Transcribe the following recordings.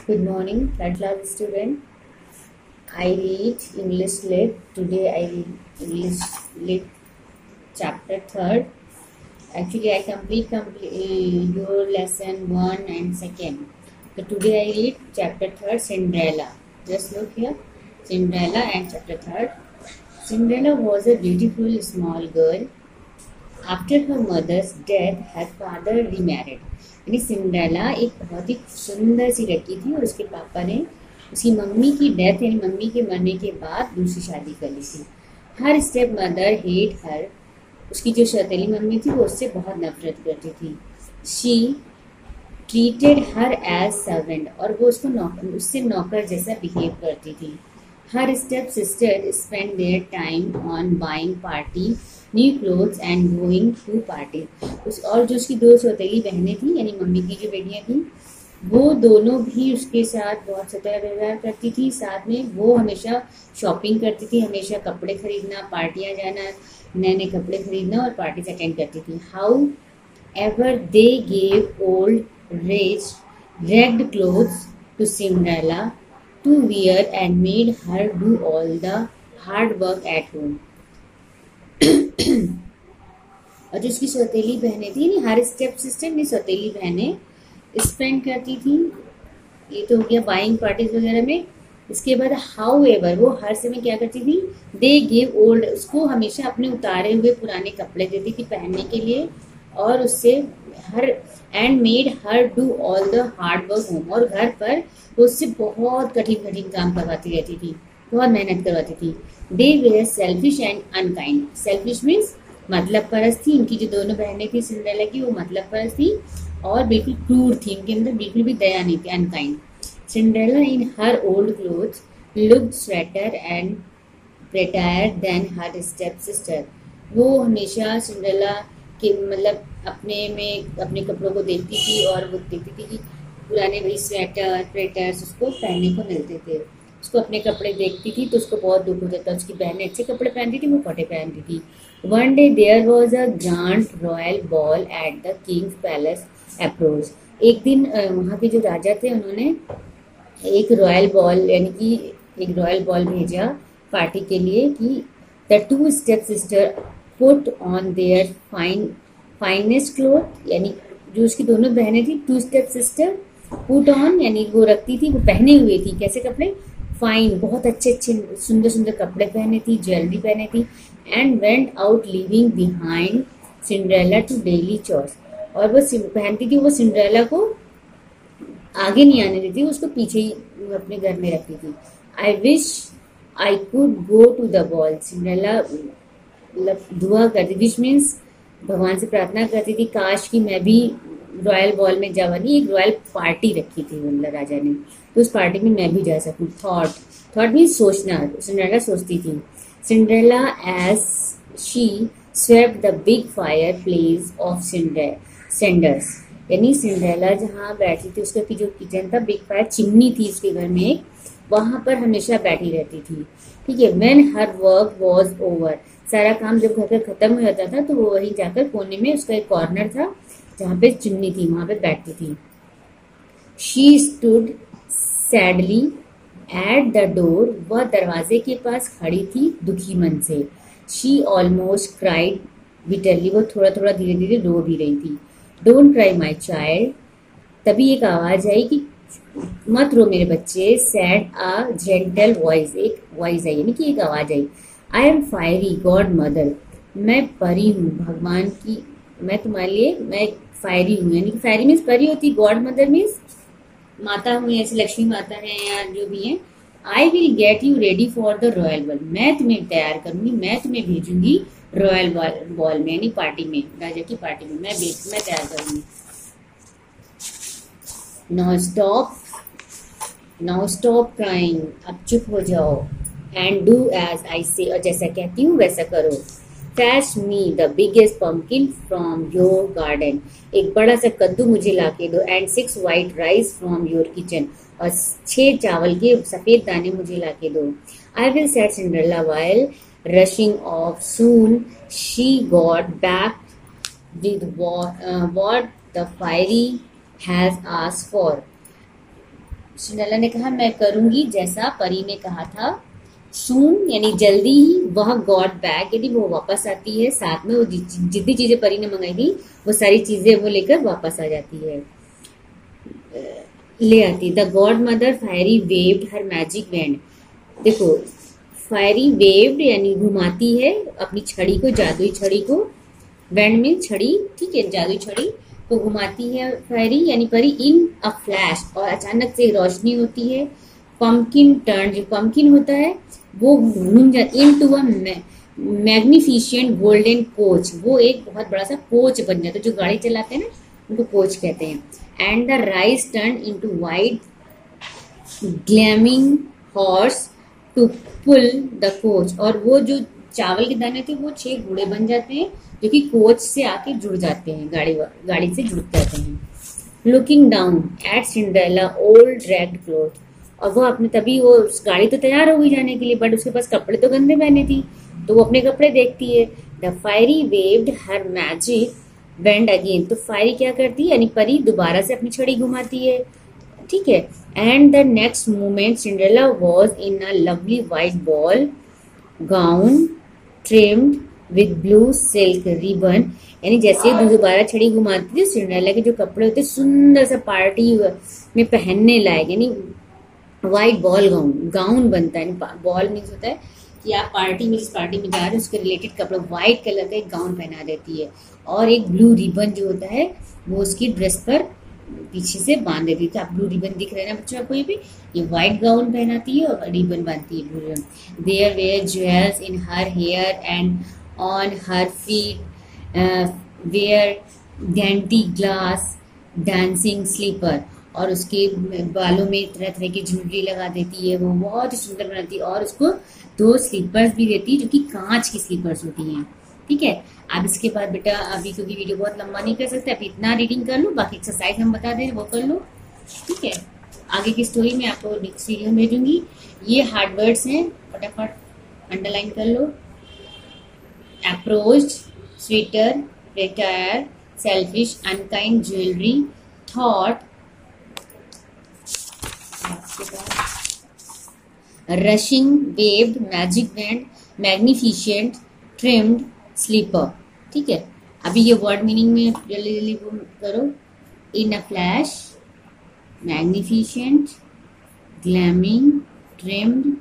Good morning, third class student. I read English Lit. Today I read English Lit chapter third. Actually, I complete your lesson one and second. So today I read chapter third, Cinderella. Just look here, Cinderella and chapter third. Cinderella was a beautiful small girl. After her mother's death, her father remarried. यानी Cinderella एक बहुत ही सुंदर सी लड़की थी और उसके पापा ने उसकी मम्मी की डेथ यानी मम्मी के मरने के बाद दूसरी शादी कर ली थी. Her step mother hate her. उसकी जो सौतेली मम्मी थी वो उससे बहुत नफरत करती थी. She treated her as servant और वो उससे नौकर जैसा बिहेव करती थी. Her step sister spend their time on buying party new clothes and going to party. और जो उसकी दो सौतेली बहनें थी यानी मम्मी की जो बेटियां थी वो दोनों भी उसके साथ बहुत सतह व्यवहार करती थी. साथ में वो हमेशा शॉपिंग करती थी, हमेशा कपड़े खरीदना, पार्टियां जाना, नए नए कपड़े खरीदना और पार्टीज अटेंड करती थी. However they gave old rich ragged clothes to Cinderella to wear and made her do all the hard work at home. और जो उसकी सौतेली बहनें थी नहीं, हर स्टेप सिस्टर में सौतेली बहनें स्पेंड करती थी. ये तो हो गया बाइंग पार्टीज वगैरह में. इसके बाद हाउ एवर वो हर समय क्या करती थी, दे गिव ओल्ड उसको हमेशा अपने उतारे हुए पुराने कपड़े देती थी पहनने के लिए और उससे her and made her do all the hard work home. और घर पर वो उससे बहुत कठिन कठिन काम करवाती रहती थी, बहुत मेहनत करवाती थी. They were selfish and unkind. Selfish means मतलब परस्त थी. इनकी जो दोनों बहनें थी सिंड्रेला की वो मतलब परस्त थी और बिल्कुल क्रूर थी. इनके अंदर बिल्कुल भी दया नहीं थी, unkind. Cinderella in her old clothes looked sweeter and prettier than her step sister. वो हमेशा सिंड्रेला के मतलब अपने कपड़ों को देखती थी और वो देखती थी कि पुराने वही स्वेटर प्रेटर्स उसको पहनने को मिलते थे. उसको अपने कपड़े देखती थी तो उसको बहुत दुख होता था. उसकी बहनें अच्छे कपड़े पहनती थी, वो फटे पहनती थी. One day there was a grand royal ball at the king's palace approach. एक दिन वहाँ के जो राजा थे उन्होंने एक रॉयल बॉल यानी कि एक रॉयल बॉल भेजा पार्टी के लिए कि the two step sister put on their finest cloth. यानी जो उसकी दोनों बहनें थी two step sister put on यानी वो रखती थी, वो पहने हुए थी कैसे कपड़े, फाइन बहुत अच्छे अच्छे सुंदर सुंदर कपड़े पहने थी, ज्वेलरी पहने थी. And went out leaving behind Cinderella to daily chores. और वो पहनती थी, वो सिंड्रेला को आगे नहीं आने देती, उसको पीछे ही अपने घर में रखती थी. I wish I could go to the ball. Cinderella मतलब दुआ करती, विश मीन्स भगवान से प्रार्थना करती थी काश कि मैं भी रॉयल बॉल में जावानी. एक रॉयल पार्टी रखी थी मतलब राजा ने, तो उस पार्टी में मैं भी जा सकूं. थॉट मीन्स सोचना. सिंड्रेला सोचती थी. Cinderella as she swept the big fireplace of cinders. यानी सिंड्रेला जहाँ बैठी थी उसका जो किचन था, बिग फायर चिमनी थी उसके घर में एक, वहां पर हमेशा बैठी रहती थी. ठीक है. When her work was over, सारा काम जब घर का खत्म हो जाता था तो वो वहीं जाकर कोने में उसका एक कॉर्नर था जहाँ पे चिमनी थी, वहां पे बैठती थी. She stood sadly at the door. वह दरवाजे के पास खड़ी थी दुखी मन से. She almost cried bitterly. वो थोड़ा थोड़ा धीरे धीरे रो भी रही थी. Don't cry my child. तभी एक आवाज आई कि मत रो मेरे बच्चे. Said a gentle voice. एक वॉइस आई यानी कि एक आवाज आई. I am fairy godmother. मैं परी हूँ भगवान की, मैं तुम्हारे लिए मैं फायरी हूँ. यानी कि फायरी मीन्स परी होती, गॉड मदर मीन्स माता हूँ, ऐसे लक्ष्मी माता है या जो भी है. I will get you ready for the royal ball. मैं तुम्हें तैयार करूंगी, मैं तुम्हें भेजूंगी रॉयल बॉल में यानी पार्टी में, राजा की पार्टी में मैं तैयार करूंगी. Now stop crying. अब चुप हो जाओ. एंड डू एज आई से. और जैसा कहती हूँ वैसा करो. Fetch me the biggest pumpkin from your garden. एक बड़ा सा कद्दू मुझे लाके दो. And 6 white rice from your kitchen. और 6 चावल के सफेद दाने मुझे लाके दो. I will set Cinderella while rushing of. Soon she got back with what the fairy has asked for. Cinderella ने कहा मैं करूंगी जैसा परी ने कहा था। सून यानी जल्दी ही वह गॉट बैक यानी वो वापस आती है, साथ में वो जितनी चीजें परी ने मंगाई थी वो सारी चीजें वो लेकर वापस आ जाती है, ले आती। The God mother fiery waved her magic wand. देखो फायरी वेव्ड यानी घुमाती है अपनी छड़ी को, जादुई छड़ी को, वैंड में छड़ी, ठीक है, जादुई छड़ी को घुमाती है फायरी यानी परी, इन अ फ्लैश, और अचानक से रोशनी होती है। पंपकिन टर्न, जो पंपकिन होता है वो घूम जाती इन टू अ मैग्निफिशिएंट गोल्डन कोच, वो एक बहुत बड़ा सा कोच बन जाता है, जो गाड़ी चलाते हैं ना उनको कोच कहते हैं। And the rice turn into white gleaming horse to pull the coach, और वो जो चावल के दाने थे वो 6 घोड़े बन जाते हैं जो कि कोच से आके जुड़ जाते हैं, गाड़ी से जुड़ जाते हैं। Looking down at Cinderella old ragged cloth, और वो अपने तभी वो गाड़ी तो तैयार हो गई जाने के लिए, बट उसके पास कपड़े तो गंदे पहने थी, तो वो अपने कपड़े देखती है। The fairy waved her magic wand again, तो फायरी क्या करती है यानी परी दोबारा से अपनी छड़ी घुमाती है, ठीक है। And the next moment Cinderella was in a lovely white ball gown trimmed with blue silk ribbon, यानी जैसे दोबारा छड़ी घुमाती थी सिंड्रेला के जो कपड़े होते सुंदर सा पार्टी में पहनने लायक, यानी व्हाइट बॉल गाउन, गाउन बनता है, बॉल मीन्स होता है कि आप पार्टी में जिस पार्टी में जा रहे हैं उसके रिलेटेड कपड़ा, व्हाइट कलर का एक गाउन पहना देती है, और एक ब्लू रिबन जो होता है वो उसकी ड्रेस पर पीछे से बांध देती है। आप ब्लू रिबन दिख रहे हैं ना बच्चों आपको, ये व्हाइट गाउन पहनाती है और रिबन बांधती है, blue ribbon. There were jewels in her hair and on her feet were dainty glass dancing slipper, और उसके बालों में तरह तरह की झुमरी लगा देती है, वो बहुत ही सुंदर बनाती है, और उसको 2 स्लीपर्स भी देती है जो कि कांच की स्लीपर्स होती हैं, ठीक है। अब इसके बाद बेटा अभी क्योंकि वीडियो बहुत लंबा नहीं कर सकते, अभी इतना रीडिंग कर लो, बाकी एक्सरसाइज हम बता दें वो कर लो, ठीक है। आगे की स्टोरी में आपको नेक्स्ट वीडियो में भेजूंगी। ये हार्ड वर्ड्स हैं, फटाफट अंडरलाइन कर लो। Approach, sweeter, retire, selfish, unkind, jewellery, thought, rushing, waved, magic wand, magnificent, trimmed, slipper, ठीक है। अभी ये वर्ड मीनिंग में जल्दी जल्दी करो। In a flash, magnificent, gleaming, trimmed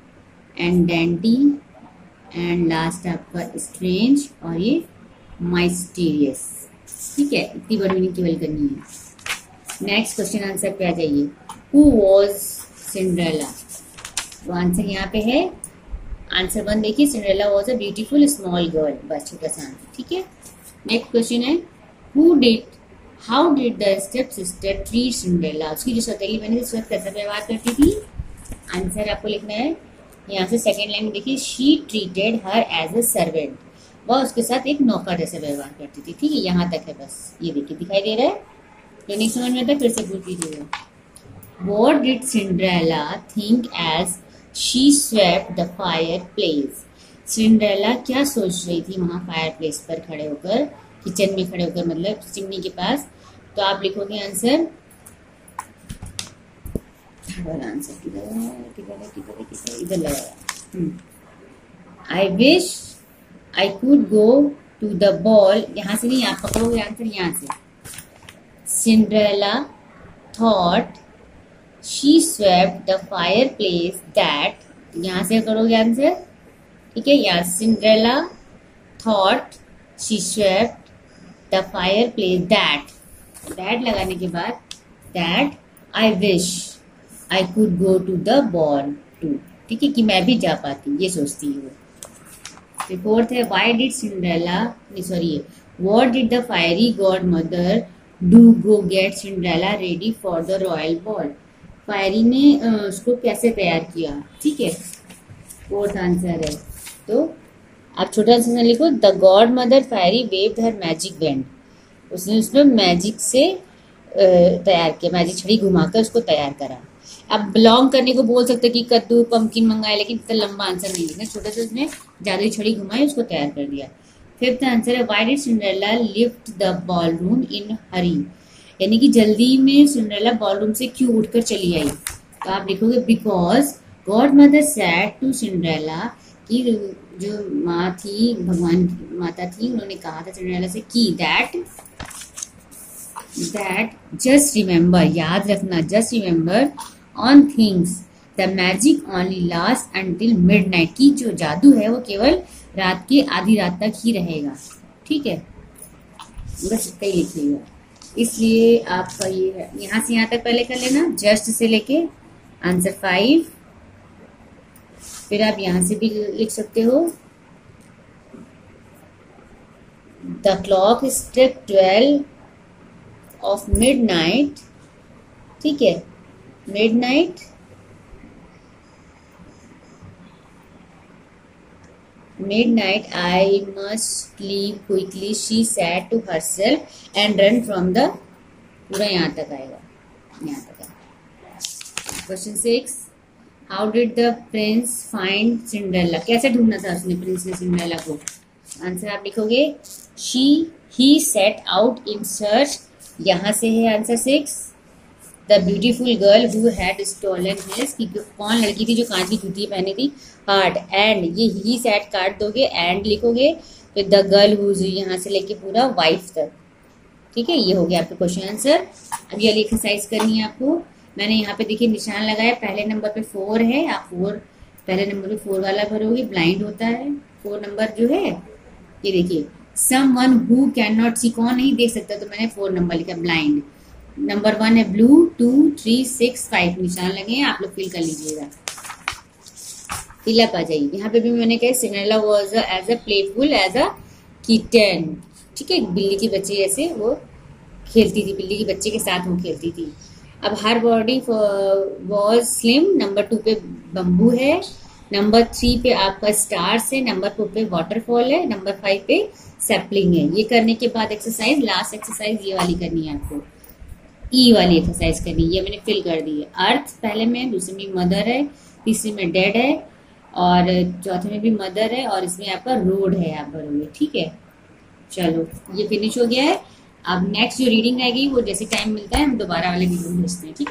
and dainty, and last आपका स्ट्रेंज, और ये माइस्टीरियस, ठीक है। इतनी वर्ड मीनिंग केवल करनी है। नेक्स्ट क्वेश्चन आंसर पे आ जाइए। हु वॉज सिंड्रेला, तो आंसर यहाँ पे है, आंसर 1 देखिए, Cinderella was a beautiful small girl, बस छोटा सा आंसर, ठीक है। नेक्स्ट क्वेश्चन है how did the step sister treat Cinderella, उसकी जो सौतेली बहन उसके साथ कैसा व्यवहार करती थी। आंसर आपको लिखना है यहाँ से सेकेंड लाइन में देखिए, she treated her as a servant, वह उसके साथ एक नौकर जैसे व्यवहार करती थी, ठीक है। यहाँ तक है बस, ये देखिए दिखाई दे रहा है, तो नहीं समझ में आता फिर से पूछ लीजिएगा। What did Cinderella think as she swept the fireplace? Cinderella क्या सोच रही थी वहां फायर प्लेस पर खड़े होकर, किचन में खड़े होकर, मतलब चिमनी के पास। तो आप लिखोगे आंसर, आंसर इधर लगाया। I wish I could go to the ball, यहाँ से नहीं, आप पकड़ोगे आंसर यहाँ से। Cinderella thought she swept the fireplace that, यहाँ से करोगे आंसर, ठीक है। यहाँ Cinderella thought she swept the fireplace that लगाने के बाद that I wish I could go to the ball too, ठीक है, कि मैं भी जा पाती, ये सोचती है वो। फोर्थ है why did Cinderella, sorry, what did the fairy godmother do go get Cinderella ready for the royal ball, fiery ने उसको कैसे तैयार किया, ठीक है। फोर्थ आंसर है, तो आप छोटा आंसर लिखो, the God mother fiery waved her magic band, उसने उसमें मैजिक से तैयार किया, मैजिक छड़ी घुमाकर उसको तैयार करा। अब बिलोंग करने को बोल सकते कि कद्दू पंपकिन मंगाए, लेकिन इतना लंबा आंसर नहीं लिखना, छोटा सा उसने जादुई छड़ी घुमाई उसको तैयार कर दिया। फिफ्थ आंसर है why did Cinderella lift the ballroom in hurry, यानी कि जल्दी में सिंड्रेला बॉलरूम से क्यों उठकर चली आई। तो आप लिखोगे because godmother said to Cinderella, की जो माँ थी, भगवान की माता थी, उन्होंने कहा था सिंड्रेला से कि दैट जस्ट रिमेम्बर, याद रखना, just remember on things the magic only last until midnight, की जो जादू है वो केवल रात के आधी रात तक ही रहेगा। ठीक है, बस इतना ही लिखिएगा। इसलिए आपका ये है, यहाँ से यहाँ तक पहले कर लेना, जस्ट से लेके आंसर 5। फिर आप यहाँ से भी लिख सकते हो, the clock strike 12 of midnight. ठीक है, midnight, midnight I must leave quickly, she said to herself and run from the, पूरा यहाँ तक आएगा, यहाँ तक आएगा। Question 6, how did the Prince find Cinderella, कैसे ढूंढना था उसने, प्रिंस ने सिंड्रेला को। आंसर आप लिखोगे he set out in search, यहाँ से है answer 6। The beautiful girl who had stolen his, की कौन लड़की थी जो कांच की जूती पहनी थी, हार्ट, एंड ये ही सेट काट दोगे, एंड लिखोगे, फिर द गर्ल हुज, यहाँ से लेके पूरा वाइफ तक। ठीक है, ये हो गया आपका क्वेश्चन आंसर। अब ये वाली एक्सरसाइज करनी है आपको। मैंने यहाँ पे देखिए निशान लगाया, पहले नंबर पे 4 है, आप 4 पहले नंबर पे 4 वाला भरोगे, ब्लाइंड होता है 4 नंबर जो है। ये देखिए, समवन हु कैन नॉट सी, कौन नहीं देख सकता, तो मैंने 4 नंबर लिखा, ब्लाइंड। नंबर 1 है ब्लू, 2, 3, 6, 5 निशान लगे हैं, आप लोग फिल कर लीजिएगा, फिलअप आ जाइए। यहाँ पे भी मैंने कहा Cinderella was as a playful as a kitten. ठीक है, बिल्ली की बच्चे जैसे वो खेलती थी, बिल्ली के बच्चे के साथ वो खेलती थी। अब हर बॉडी वॉज स्लिम, नंबर 2 पे बम्बू है, नंबर 3 पे आपका स्टार्स है, नंबर 4 पे वाटरफॉल है, नंबर 5 पे सैपलिंग है। ये करने के बाद एक्सरसाइज, लास्ट एक्सरसाइज ये वाली करनी है आपको, ई वाली एक्सरसाइज करनी है। ये मैंने फिल कर दी है। अर्थ पहले में, दूसरे में मदर है, तीसरे में डेड है, और चौथे में भी मदर है, और इसमें आपका रोड है, आप भरोगे। ठीक है, चलो ये फिनिश हो गया है। अब नेक्स्ट जो रीडिंग आएगी वो जैसे टाइम मिलता है हम दोबारा वाले वीडियो में भेजते हैं। ठीक है।